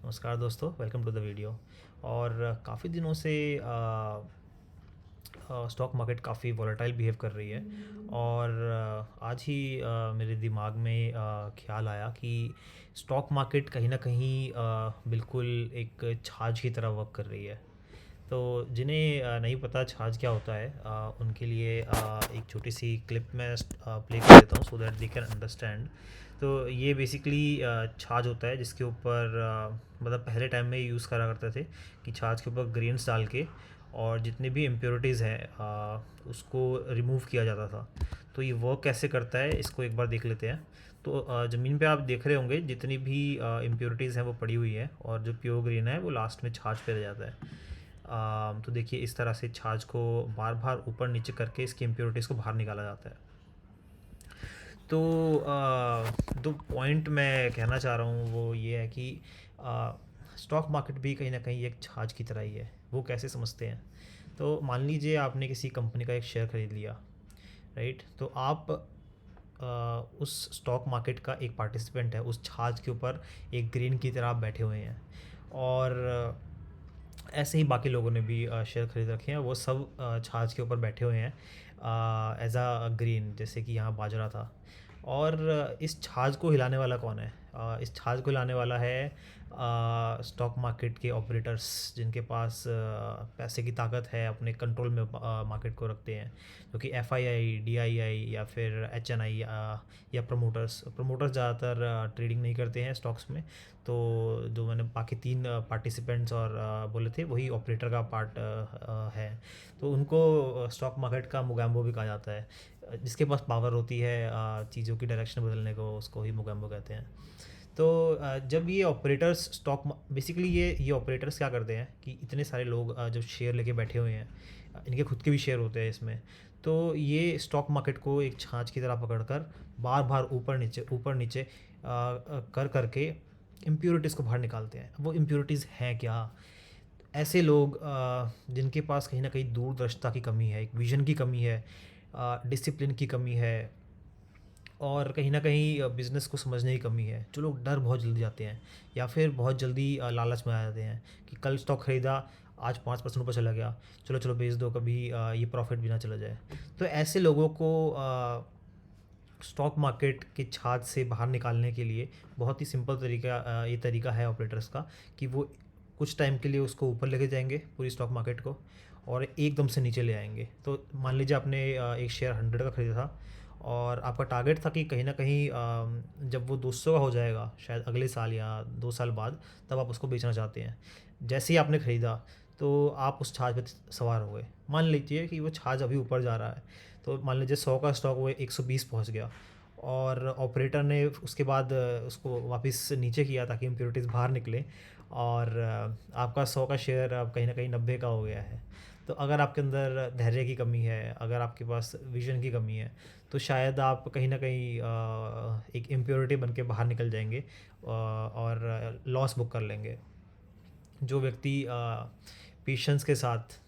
नमस्कार दोस्तों, welcome to the video. और काफ़ी दिनों से स्टॉक मार्केट काफ़ी वॉलेटाइल बिहेव कर रही है। और आज ही मेरे दिमाग में ख्याल आया कि स्टॉक मार्केट कहीं ना कहीं बिल्कुल एक छाछ की तरह वर्क कर रही है। तो जिन्हें नहीं पता छाछ क्या होता है, उनके लिए एक छोटी सी क्लिप मैं प्ले कर देता हूँ so that they can understand. तो ये बेसिकली छाछ होता है जिसके ऊपर मतलब पहले टाइम में यूज़ करा करते थे कि छाछ के ऊपर ग्रेन्स डाल के और जितनी भी इम्प्योरिटीज़ हैं उसको रिमूव किया जाता था। तो ये वर्क कैसे करता है इसको एक बार देख लेते हैं। तो ज़मीन पे आप देख रहे होंगे जितनी भी इम्प्योरिटीज़ हैं वो पड़ी हुई है, और जो प्योर ग्रेन है वो लास्ट में छाछ पे रह जाता है। तो देखिए इस तरह से छाछ को बार बार ऊपर नीचे करके इसकी इम्प्योरिटीज़ को बाहर निकाला जाता है। तो दो पॉइंट मैं कहना चाह रहा हूँ वो ये है कि स्टॉक मार्केट भी कहीं ना कहीं एक छाछ की तरह ही है। वो कैसे समझते हैं? तो मान लीजिए आपने किसी कंपनी का एक शेयर खरीद लिया, राइट? तो आप उस स्टॉक मार्केट का एक पार्टिसिपेंट है, उस छाछ के ऊपर एक ग्रीन की तरह आप बैठे हुए हैं। और ऐसे ही बाकी लोगों ने भी शेयर खरीद रखे हैं, वो सब छाछ के ऊपर बैठे हुए हैं एज अ ग्रीन, जैसे कि यहाँ बाजरा था। और इस छाछ को हिलाने वाला कौन है? इस छाछ को हिलाने वाला है स्टॉक मार्केट के ऑपरेटर्स, जिनके पास पैसे की ताकत है, अपने कंट्रोल में मार्केट को रखते हैं, जो कि F I I, D I आई या फिर एच एन आई या प्रमोटर्स। प्रमोटर्स ज़्यादातर ट्रेडिंग नहीं करते हैं स्टॉक्स में। तो जो मैंने बाकी तीन पार्टिसिपेंट्स और बोले थे वही ऑपरेटर का पार्ट है। तो उनको स्टॉक मार्केट का मुगैम्बो भी कहा जाता है। जिसके पास पावर होती है चीज़ों की डायरेक्शन बदलने को, उसको ही मुगैम्बो कहते हैं। तो जब ये ऑपरेटर्स स्टॉक बेसिकली ये ऑपरेटर्स क्या करते हैं कि इतने सारे लोग जब शेयर लेके बैठे हुए हैं, इनके खुद के भी शेयर होते हैं इसमें। तो ये स्टॉक मार्केट को एक छाछ की तरह पकड़कर बार बार ऊपर नीचे कर करके इम्प्योरिटीज़ को बाहर निकालते हैं। वो इम्प्योरिटीज़ हैं क्या? ऐसे लोग जिनके पास कहीं ना कहीं दूरदर्शिता की कमी है, एक विज़न की कमी है, डिसिप्लिन की कमी है, और कहीं न कहीं बिज़नेस को समझने की कमी है। जो लोग डर बहुत जल्दी जाते हैं या फिर बहुत जल्दी लालच में आ जाते हैं कि कल स्टॉक खरीदा, आज 5% ऊपर चला गया, चलो चलो बेच दो, कभी ये प्रॉफिट भी ना चला जाए। तो ऐसे लोगों को स्टॉक मार्केट के छाछ से बाहर निकालने के लिए बहुत ही सिंपल तरीका ये तरीका है ऑपरेटर्स का कि वो कुछ टाइम के लिए उसको ऊपर लेके जाएंगे पूरी स्टॉक मार्केट को, और एकदम से नीचे ले आएंगे। तो मान लीजिए आपने एक शेयर 100 का खरीदा था, और आपका टारगेट था कि कहीं ना कहीं जब वो 200 का हो जाएगा शायद अगले साल या 2 साल बाद, तब आप उसको बेचना चाहते हैं। जैसे ही आपने ख़रीदा तो आप उस छाछ पे सवार हो गए। मान लीजिए कि वो छाछ अभी ऊपर जा रहा है, तो मान लीजिए 100 का स्टॉक वो 120 पहुंच गया, और ऑपरेटर ने उसके बाद उसको वापस नीचे किया ताकि इम्प्योरिटीज़ बाहर निकले, और आपका 100 का शेयर अब कहीं ना कहीं 90 का हो गया है। तो अगर आपके अंदर धैर्य की कमी है, अगर आपके पास विजन की कमी है, तो शायद आप कहीं ना कहीं एक इम्प्योरिटी बन के बाहर निकल जाएंगे और लॉस बुक कर लेंगे। जो व्यक्ति पेशेंस के साथ,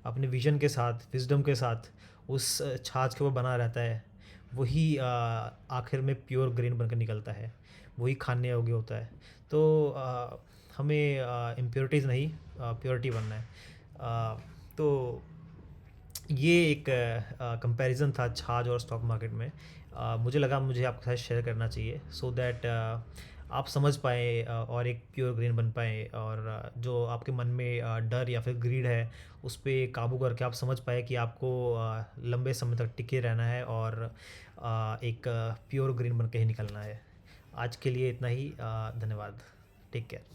अपने विजन के साथ, विजडम के साथ उस छाछ के ऊपर बना रहता है, वही आखिर में प्योर ग्रेन बनकर निकलता है, वही खाने योग्य होता है। तो हमें इम्प्योरिटीज़ नहीं, प्योरिटी बनना है। तो ये एक कंपैरिजन था छाछ और स्टॉक मार्केट में। मुझे लगा मुझे आपके साथ शेयर करना चाहिए सो दैट आप समझ पाएँ और एक प्योर ग्रीन बन पाएँ, और जो आपके मन में डर या फिर ग्रीड है उस पे काबू करके आप समझ पाए कि आपको लंबे समय तक टिके रहना है, और एक प्योर ग्रीन बन के ही निकलना है। आज के लिए इतना ही। धन्यवाद। Take care.